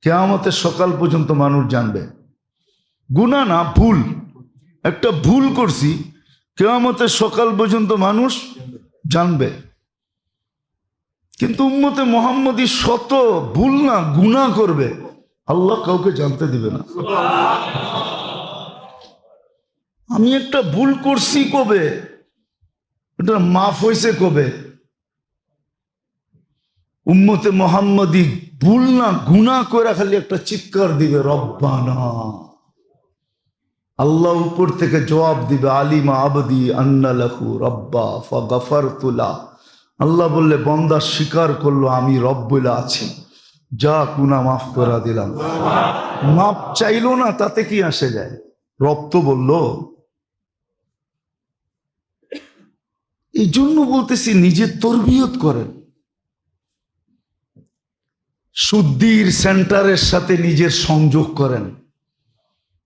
কিয়ামতের সকাল পর্যন্ত মানুষ জানবে। গুনাহ না, ভুল, একটা ভুল করছি, কিয়ামতের সকাল পর্যন্ত মানুষ জানবে। কিন্তু উম্মতে মুহাম্মদী শত ভুল না গুনাহ করবে, আল্লাহ কাউকে জানতে দিবে না। আমি একটা ভুল করছি কবে, এটা মাফ হয়েছে কবে? উম্মতে মুহাম্মদী ভুল না গুনাহ করে খালি একটা চিৎকার দিবে রব্বানা, আল্লাহ উপর থেকে জবাব দিবে আলিমা আবদি আন্না লাহু রব্বা ফাগফারতু লা। আল্লাহ বললে বান্দা স্বীকার করলো আমি রব বলে আছি, যা গুনাহ মাফ করে দিলাম। মাফ চাইলো না, তাতে কি আসে যায়? রব তো বললো। এই জন্য বলতেছি নিজের তরবিয়ত করেন, শুদ্ধির সেন্টারের সাথে নিজের সংযোগ করেন।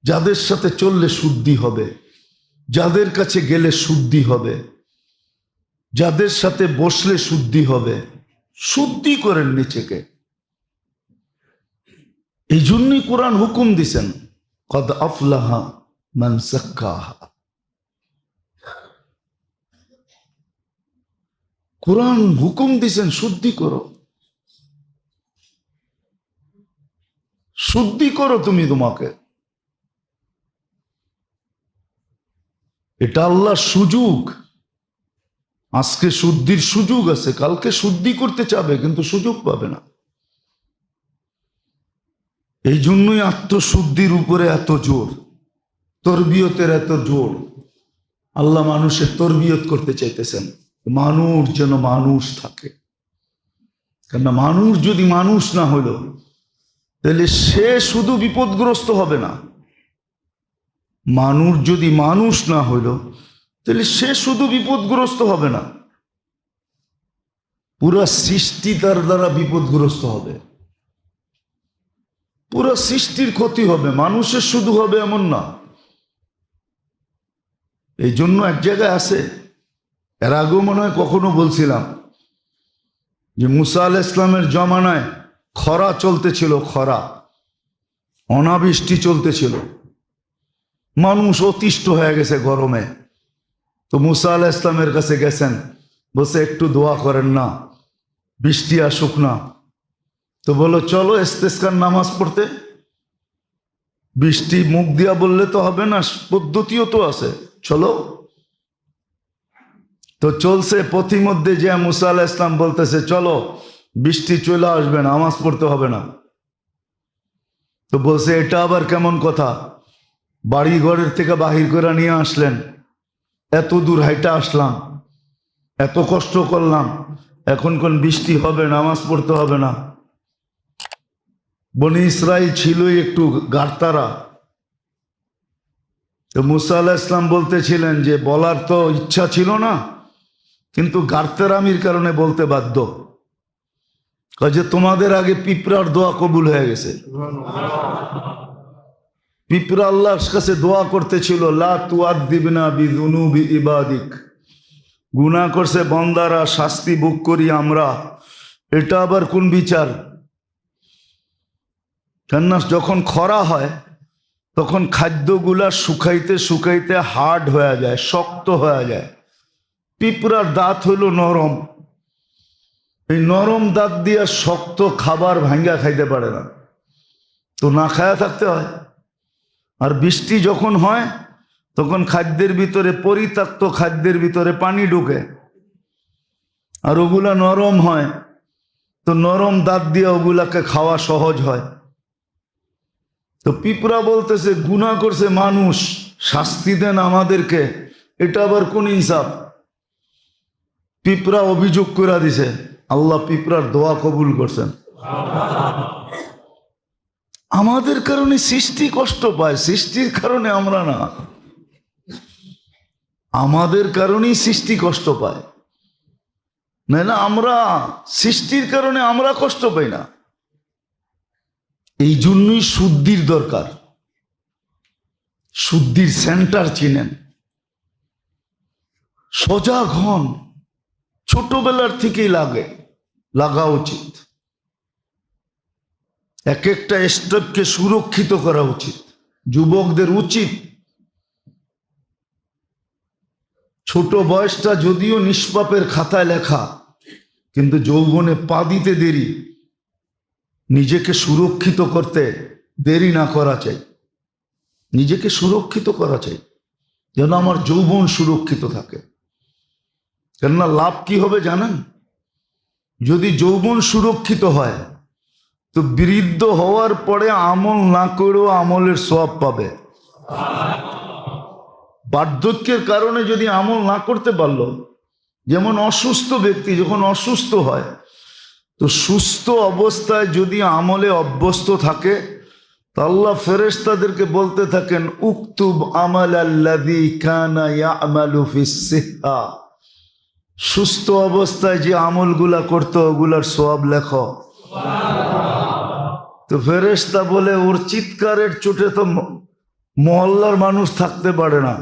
যাদের সাথে চললে শুদ্ধি হবে, যাদের কাছে গেলে শুদ্ধি হবে, যাদের সাথে বসলে শুদ্ধি হবে, শুদ্ধি করেন নিজেকে। এই জন্যই কোরআন হুকুম দিছেন, কদ আফলাহা মান যাক্কাহা। কোরআন হুকুম দিছেন শুদ্ধি করো, শুদ্ধি করো তুমি তোমাকে। এটা আল্লাহর সুযোগ। আজকে শুদ্ধির সুযোগ আছে, কালকে শুদ্ধি করতে চাবে কিন্তু সুযোগ পাবে না। এই জন্যই আত্মশুদ্ধির উপরে এত জোর, তরবিয়তের এত জোর। আল্লাহ মানুষের তরবিয়ত করতে চাইতেছেন, মানুষ যেন মানুষ থাকে। কেননা মানুষ যদি মানুষ না হলো তাহলে সে শুধু বিপদগ্রস্ত হবে না। মানুষ যদি মানুষ না হইল তাহলে সে শুধু বিপদগ্রস্ত হবে না, পুরা সৃষ্টি তার দ্বারা বিপদগ্রস্ত হবে, পুরা সৃষ্টির ক্ষতি হবে। মানুষের শুধু হবে এমন না। এই জন্য এক জায়গায় আছে, এর আগেও মনে হয় কখনো বলছিলাম যে মুসা আলাইহিস সালামের জমানায় খরা চলতেছিল, খরা, অনাবৃষ্টি চলতেছিল, মানুষ অতিষ্ঠ হয়ে গেছে গরমে। তো মুসা আলাইহিস সালামের কাছে গেছেন, বলছে একটু দোয়া করেন না, বৃষ্টি আসুক না। তো বলো চলো ইস্তেসকার নামাজ পড়তে। বৃষ্টি মুখ দিয়া বললে তো হবে না, পদ্ধতিও তো আছে, চলো। তো চলছে, পথিমধ্যে যে মুসা আলাইহিস সালাম বলতেছে চলো বৃষ্টি চলে আসবে, নামাজ পড়তে হবে না। তো বলছে এটা আবার কেমন কথা, বাড়ি ঘরের থেকে বাহির করে নিয়ে আসলেন, এত দূর হাইটা আসলাম, এত কষ্ট করলাম, এখন কোন বৃষ্টি হবে, নামাজ পড়তে হবে না? বনি ইসরাইল ছিলই একটু গারতারা, তো মুসা আলাইহিস সালাম বলতেছিলেন যে বলার তো ইচ্ছা ছিল না, কিন্তু গার্তেরামির কারণে বলতে বাধ্য। যে তোমাদের আগে পিঁপড়ার দোয়া কবুল হয়ে গেছে। পিঁপড়া আল্লাহর কাছে দোয়া করতেছিল, লা তুআযিবনা বিযুনুবি ইবাদিক, গুনাহ করছে বান্দারা, শাস্তি ভোগ করি আমরা। এটা আবার কোন বিচার? কেননা যখন খরা হয় তখন খাদ্যগুলা শুকাইতে শুকাইতে হার্ড হয়ে যায়, শক্ত হয়ে যায়। পিঁপড়ার দাঁত হইল নরম, এই নরম দাঁত দিয়ে শক্ত খাবার ভাঙ্গা খাইতে পারে না, তো না খায়া থাকতে হয়। আর বৃষ্টি যখন হয় তখন খাদ্যের ভিতরে, পরিত্যক্ত খাদ্যের ভিতরে পানি ঢুকে, আর ওগুলা নরম হয়, তো নরম দাঁত দিয়ে ওগুলাকে খাওয়া সহজ হয়। তো পিঁপড়া বলতেছে গুনাহ করছে মানুষ, শাস্তি দেন আমাদেরকে, এটা আবার কোন ইনসাফ? পিঁপড়া অভিযোগ করে দিছে, আল্লাহ পিঁপড়ার দোয়া কবুল করছেন। আমাদের কারণে সৃষ্টি কষ্ট পায়, সৃষ্টির কারণে আমরা না, আমাদের কারণেই সৃষ্টি কষ্ট পায়, না আমরা সৃষ্টির কারণে আমরা কষ্ট পাই না। এই জন্যই শুদ্ধির দরকার। শুদ্ধির সেন্টার চিনেন, সজাগ হন, ছোটবেলার থেকেই লাগা উচিত। এক একটা স্টেপকে সুরক্ষিত করা উচিত। যুবকদের উচিত, ছোট বয়সটা যদিও নিষ্পাপের খাতায় লেখা, কিন্তু যৌবনে পা দিতে দেরি, নিজেকে সুরক্ষিত করতে দেরি না করা চাই, নিজেকে সুরক্ষিত করা চাই, যেন আমার যৌবন সুরক্ষিত থাকে। কেননা লাভ কি হবে জানেন? যদি যৌবন সুরক্ষিত হয় তো বৃদ্ধ হওয়ার পরে আমল না করেও আমলের সওয়াব পাবে। বার্ধক্যের কারণে যদি আমল না করতে পারলো, যেমন অসুস্থ ব্যক্তি যখন অসুস্থ হয়, তো সুস্থ অবস্থায় যদি আমলে অভ্যস্ত থাকে, তো আল্লাহ ফেরেশতাদেরকে বলতে থাকেন, উকতুব আমাল আল্লাযী কানা ইয়ামালু ফিস সিহ্হা, সুস্থ অবস্থায় যে আমলগুলা করতো ওগুলার সওয়াব লেখো। তো ফেরেশতা বলে, ওর চিৎকারের চোটে তো মহল্লার মানুষ থাকতে পারে না,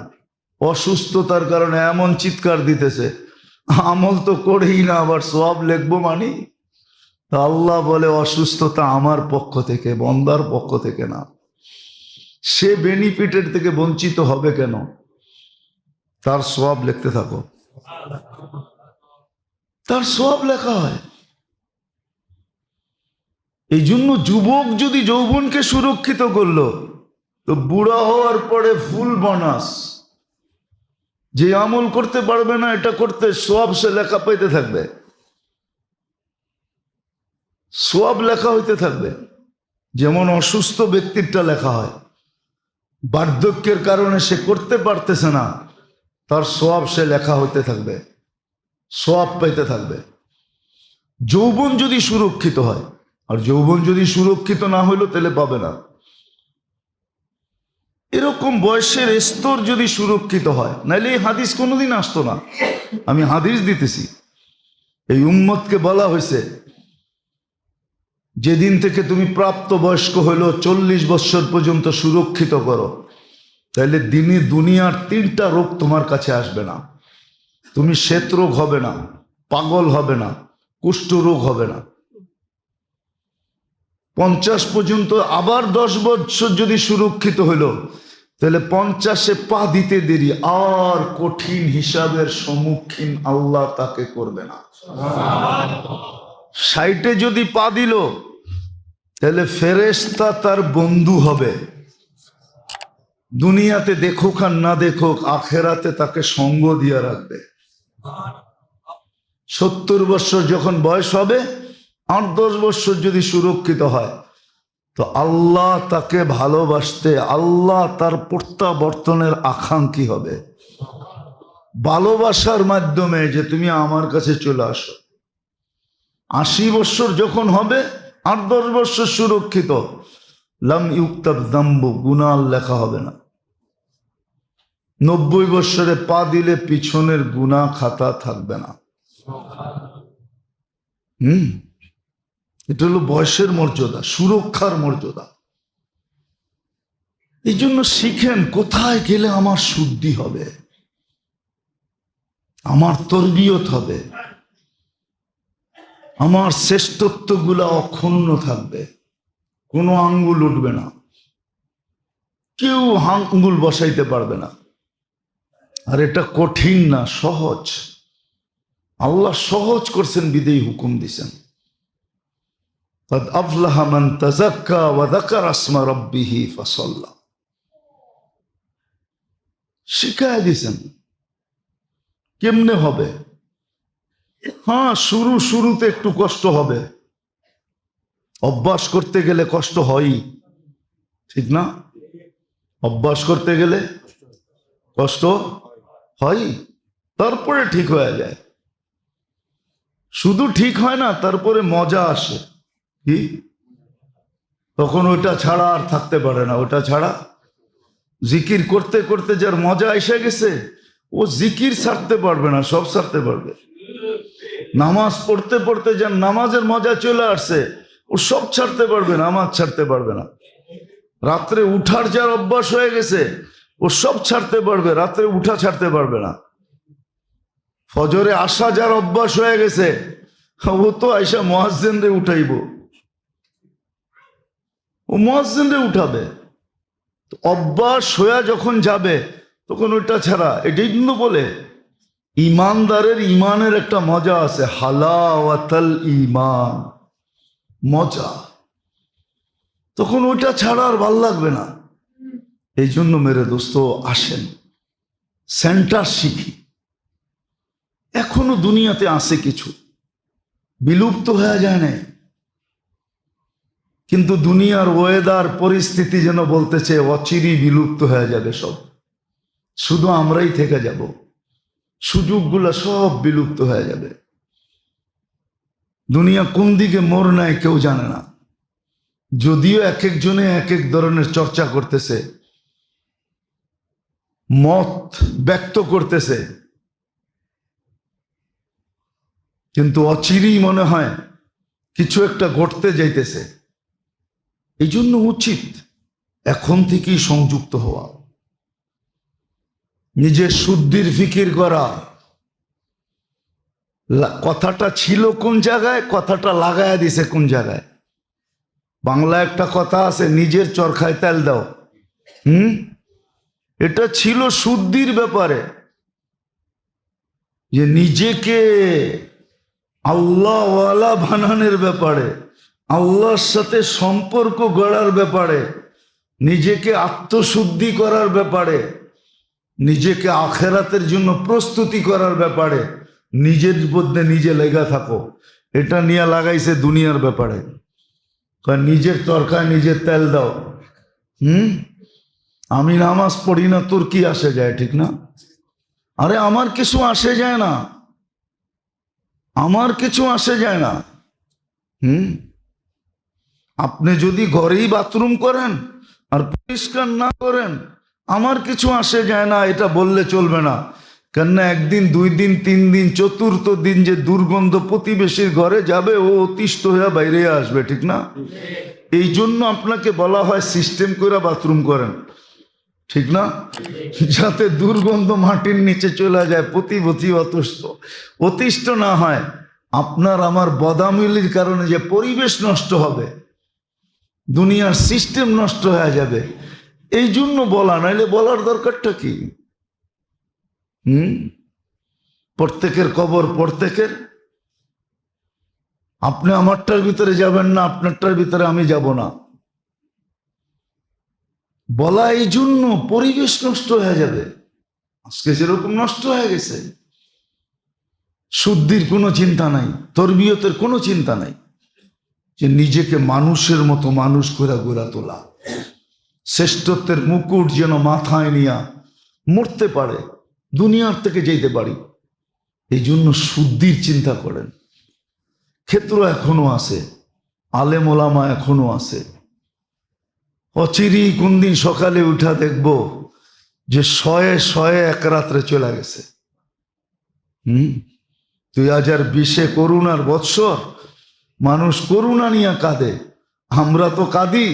অসুস্থতার কারণে এমন চিৎকার দিতেছে, আমল তো করেই না, আবার সওয়াব লিখবো মানি? আল্লাহ বলে, অসুস্থতা আমার পক্ষ থেকে, বন্দার পক্ষ থেকে না। সে বেনিফিটের থেকে বঞ্চিত হবে কেন? তার সওয়াব লিখতে থাকো, তার সওয়াব লেখা হয়। এই জন্য যুবক যদি যৌবনকে সুরক্ষিত করলো, তো বুড়া হওয়ার পরে ফুল বোনাস। যে আমল করতে পারবে না, এটা করতে সওয়াব সে লেখা পাইতে থাকবে, সওয়াব লেখা হইতে থাকবে। যেমন অসুস্থ ব্যক্তিরটা লেখা হয়, বার্ধক্যের কারণে সে করতে পারতেছে না, তার সওয়াব সে লেখা হইতে থাকবে, সওয়াব পাইতে থাকবে। যৌবন যদি সুরক্ষিত হয়, আর যৌবন যদি সুরক্ষিত না হইলো তাহলে পাবে না। এরকম বয়সের স্তর যদি সুরক্ষিত হয়, নাইলে এই হাদিস কোনোদিন আসতো না। আমি হাদিস দিতেছি, এই উম্মতকে বলা হয়েছে, যেদিন থেকে তুমি প্রাপ্ত বয়স্ক হইল 40 বছর পর্যন্ত সুরক্ষিত করো, তাহলে দুনিয়ার 3টা রোগ তোমার কাছে আসবে না। তুমি শ্বেত রোগ হবে না, পাগল হবে না, কুষ্ঠ রোগ হবে না। 50 পর্যন্ত আবার 10 বছর যদি সুরক্ষিত হইল, তাহলে 50-এ পা দিতে দেরি, আর কঠিন হিসাবের সম্মুখীন আল্লাহ তাকে করবে না। 60-এ যদি পা দিল, তাহলে ফেরেশতা তার বন্ধু হবে। দুনিয়াতে দেখুক আর না দেখুক, আখেরাতে তাকে সঙ্গ দিয়ে রাখবে। 70 বছর যখন বয়স হবে, 8-10 বছর যদি সুরক্ষিত হয়, তো আল্লাহ তাকে ভালোবাসতে, আল্লাহ তার প্রত্যাবর্তনের আকাঙ্ক্ষী হবে, ভালোবাসার মাধ্যমে, যে তুমি আমার কাছে চলে আসো। 80 বছর যখন হবে, 8-10 বছর সুরক্ষিত, লাম ইউক্তাব যামবু, গুনাহ লেখা হবে না। 90 বছরে পা দিলে পিছনের গুনাহ খাতা থাকবে না। এটা হলো বয়সের মর্যাদা, সুরক্ষার মর্যাদা। এই জন্য শিখেন কোথায় গেলে আমার শুদ্ধি হবে, আমার তরবিয়ত হবে, আমার শ্রেষ্ঠত্বগুলা অক্ষুণ্ণ থাকবে, কোনো আঙ্গুল উঠবে না, কেউ আঙ্গুল বসাইতে পারবে না। আর এটা কঠিন না, সহজ। আল্লাহ সহজ করছেন, বিদেই হুকুম দিছেন। قد أفلح من تزكى وذكر اسم ربه فصلى। শিখায় দিছেন কেমনে হবে। হ্যাঁ, শুরুতে একটু কষ্ট হবে, অভ্যাস করতে গেলে কষ্ট হয়ই, ঠিক না? অভ্যাস করতে গেলে কষ্ট হয়, তারপরে ঠিক হয়ে যায়। শুধু ঠিক হয় না, তারপরে মজা আসে। কি? তখন ওইটা ছাড়া আর থাকতে পারে না। ওটা ছাড়া জিকির করতে করতে যার মজা এসে গেছে, ও জিকির ছাড়তে পারবে না, সব ছাড়তে পারবে। নামাজ পড়তে পড়তে যার নামাজের মজা চলে আসছে, ও সব ছাড়তে পারবে, নামাজ ছাড়তে পারবে না। রাত্রে উঠার যার অভ্যাস হয়ে গেছে, ও সব ছাড়তে পারবে, রাত্রে উঠা ছাড়তে পারবে না। ফজরে আসা যার অভ্যাস হয়ে গেছে, ও তো আইসা মুয়াজ্জিনরে উঠাইব, ও মুয়াজ্জিনরে উঠাবে। অভ্যাস হয়ে যখন যাবে, তখন ওইটা ছাড়া। এটাই কিন্তু বলে ইমানদারের ইমানের একটা মজা আছে, হালাওয়াতাল ঈমান, মজা। তখন ওইটা ছাড়া আর ভাল লাগবে না। এই জন্য মেরে দোস্ত, আসেন সেন্টার শিখি। এখনো দুনিয়াতে আছে কিছু, বিলুপ্ত হয়ে যায় না, কিন্তু দুনিয়ার ওয়েদার পরিস্থিতি যেন বলতেছে অচিরেই বিলুপ্ত হয়ে যাবে সব, শুধু আমরাই থেকে যাব, সুযোগগুলা সব বিলুপ্ত হয়ে যাবে। দুনিয়া কোন দিকে মোড় নেয় কেউ জানে না। যদিও এক একজনে এক এক ধরনের চর্চা করতেছে, মত ব্যক্ত করতেছে, কিন্তু অচিরেই মনে হয় কিছু একটা ঘটতে যাইতেছে। এই জন্য উচিত এখন থেকেই সংযুক্ত হওয়া, নিজের শুদ্ধির ফিকির করা। কথাটা ছিল কোন জায়গায়, কথাটা লাগায়া দিছে কোন জায়গায়। বাংলা একটা কথা আছে, নিজের চরখায় তেল দাও। এটা ছিল শুদ্ধির ব্যাপারে, যে নিজেকে আল্লাহওয়ালা বানানোর ব্যাপারে, আল্লাহর সাথে সম্পর্ক গড়ার ব্যাপারে, নিজেকে আত্মশুদ্ধি করার ব্যাপারে, নিজেকে আখেরাতের জন্য প্রস্তুতি করার ব্যাপারে নিজের মধ্যে নিজে লেগা থাকো। এটা নিয়ে লাগাইছে দুনিয়ার ব্যাপারে। নিজের তরকায় নিজের তেল দাও। আমি নামাজ পড়ি না, তোর কি আসে যায়, ঠিক না? আরে আমার কিছু আসে যায় না, আমার কিছু আসে যায় না। আপনি যদি ঘরেই বাথরুম করেন আর পরিষ্কার না করেন, আমার কিছু আসে যায় না, এটা বললে চলবে না। কেননা একদিন, 2 দিন, 3 দিন, চতুর্থ দিন যে দুর্গন্ধ প্রতিবেশীর ঘরে যাবে, ও অতিষ্ঠ হয়ে বাইরে আসবে, ঠিক না? এই জন্য আপনাকে বলা হয় সিস্টেম করে বাথরুম করেন, ঠিক না? যাতে দুর্গন্ধ মাটির নিচে চলে যায়, প্রতিবেশী অতিষ্ঠ না হয়। আপনার আমার বদামিলির কারণে যে পরিবেশ নষ্ট হবে, দুনিয়ার সিস্টেম নষ্ট হয়ে যাবে, এই জন্য বলা। নাইলে বলার দরকারটা কি? প্রত্যেকের কবর প্রত্যেকের। আপনি আমারটার ভিতরে যাবেন না, আপনারটার ভিতরে আমি যাব না, বলা এই জন্য পরিবেশ নষ্ট হয়ে যাবে। আজকে যেরকম নষ্ট হয়ে গেছে, শুদ্ধির কোনো চিন্তা নাই, তরবিয়তের কোনো চিন্তা নাই, যে নিজেকে মানুষের মতো মানুষ করে গড়া তোলা, শ্রেষ্ঠত্বের মুকুট যেন মাথায় নিয়া মরতে পারে, দুনিয়ার থেকে যেতে পারি। এই জন্য শুদ্ধির চিন্তা করেন। ক্ষেত্র এখনো আছে, আলেম ওলামা এখনো আছে। অচিরেই কোন দিন সকালে উঠা দেখব যে শয়ে শয়ে এক রাত্রে চলে গেছে। 2020 করুণার বৎসর, মানুষ করুণা নিয়ে কাঁদে। আমরা তো কাঁদি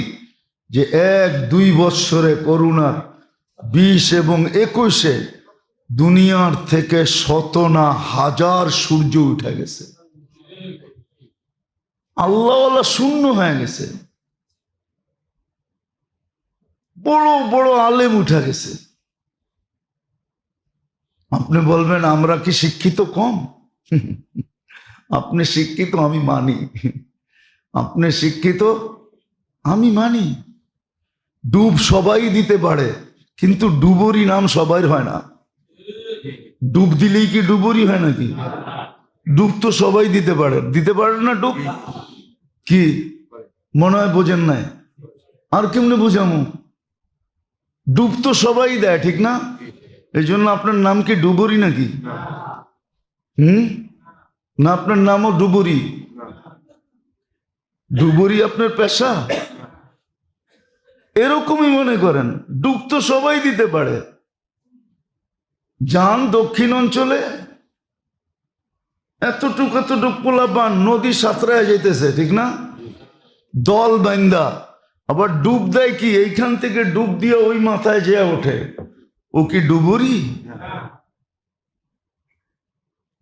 যে 1-2 বৎসরে করুণার 20 এবং 21-এ দুনিয়ার থেকে শত না হাজার সূর্য উঠে গেছে, আল্লাহওয়ালা শূন্য হয়ে গেছে, বড় বড় আলেম উঠে গেছে। আপনি বলবেন আমরা কি শিক্ষিত কম? আপনি শিক্ষিত, আমি মানি। আপনি শিক্ষিত, আমি মানি। ডুব সবাই দিতে পারে, কিন্তু ডুবুরি নাম সবাই হয় না। ডুব দিলেই কি ডুবুরি হয় নাকি? ডুব তো সবাই দিতে পারে না ডুব? কি মনে হয় বোঝেন নাই? আর কেমনে বুঝামো? ডুব তো সবাই দেয়, ঠিক না? এই জন্য আপনার নাম কি ডুবুরি নাকি? না, আপনার নামও ডুবুরি? ডুবুরি আপনার পেশা? এরকমই মনে করেন, ডুব তো সবাই দিতে পারে। যান দক্ষিণ অঞ্চলে এতটুক পোলাপান নদী সাঁতরায় যাইতেছে, ঠিক না? দল বাইন্দা, আবার ডুব দেয় কি এইখান থেকে ডুব দিয়ে ওই মাথায় যে ওঠে, ও কি ডুবুরি?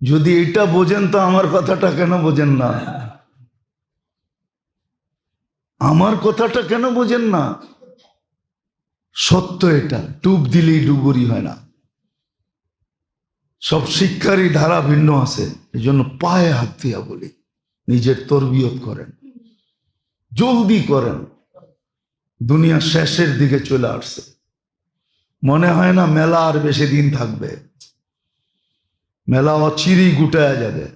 যদি এটা বোঝেন তো আমার কথাটা কেন বোঝেন না? আমার কথাটা কেন বোঝেন না? সত্য এটা, ডুব দিলেই ডুবুরি হয় না। সব শিক্ষারই ধারা ভিন্ন আছে। এই জন্য পায়ে হাত দিয়া বলি, নিজের তরবিয়ত করেন, জলদি করেন। দুনিয়া শেষের দিকে চলে আসছে, মনে হয় না মেলা আর বেশি দিন থাকবে। মেলা অচিরেই গুটায়া যাবে।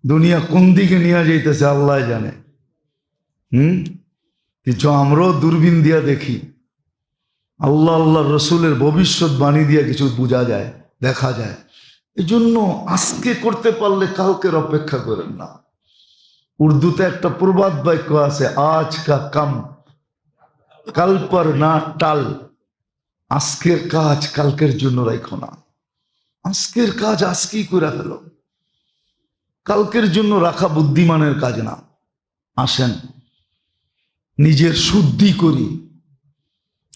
দুনিয়া কোন দিকে নিয়ে যাইতেছে আল্লাহ জানে। কিছু আমরাও দূরবীন দিয়া দেখি, আল্লাহ আল্লাহ রসুলের ভবিষ্যৎবাণী দিয়া কিছু বোঝা যায়, দেখা যায়। এই জন্য আজকে করতে পারলে কালকের অপেক্ষা করেন না। উর্দুতে একটা প্রবাদ বাক্য আছে, আজ কা কাম কাল পর না টাল। আজকের কাজ কালকের জন্য রাখো না। আজকের কাজ আজকেই করে ফেলো, কালকের জন্য রাখা বুদ্ধিমানের কাজ না। আসেন নিজের শুদ্ধি করি।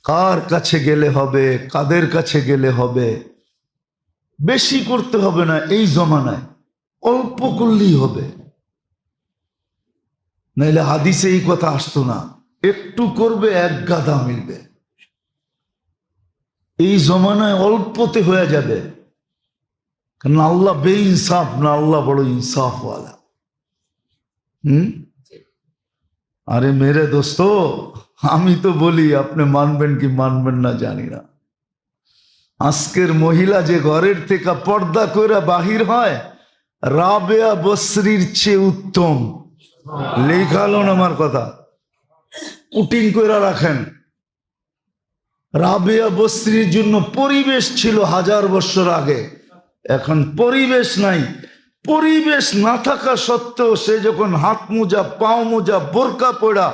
কার কাছে গেলে হবে, কাদের কাছে গেলে হবে, বেশি করতে হবে না। এই জমানায় অল্প করলেই হবে, নাইলে হাদিসে এই কথা আসতো না, একটু করবে এক গাদা মিলবে। এই জমানায় অল্পতে হয়ে যাবে, কারণ আল্লাহ বেইনসাফ না, আল্লাহ বড় ইনসাফওয়ালা। আরে মেরে দোস্ত, আমি তো বলি, আপনি মানবেন কি মানবেন না জানি না। আজকের মহিলা যে ঘরের থেকে পর্দা করে বাহির হয়, রাবেয়া বসরির চেয়ে উত্তম। লেখালো না আমার কথা, কুটিং করে রাখেন। রাবেয়া বসরির জন্য পরিবেশ ছিল 1000 বছর আগে, এখন পরিবেশ নাই। পরিবেশ না থাকা সত্ত্বেও সে যখন হাত মোজা, পাও মোজা, বোরকা পড়া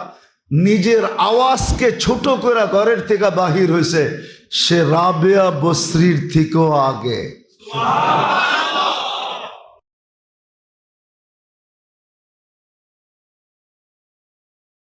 নিজের আওয়াজকে ছোট করে ঘরের থেকে বাহির হয়েছে, সে রাবেয়া বসরির থেকেও আগে।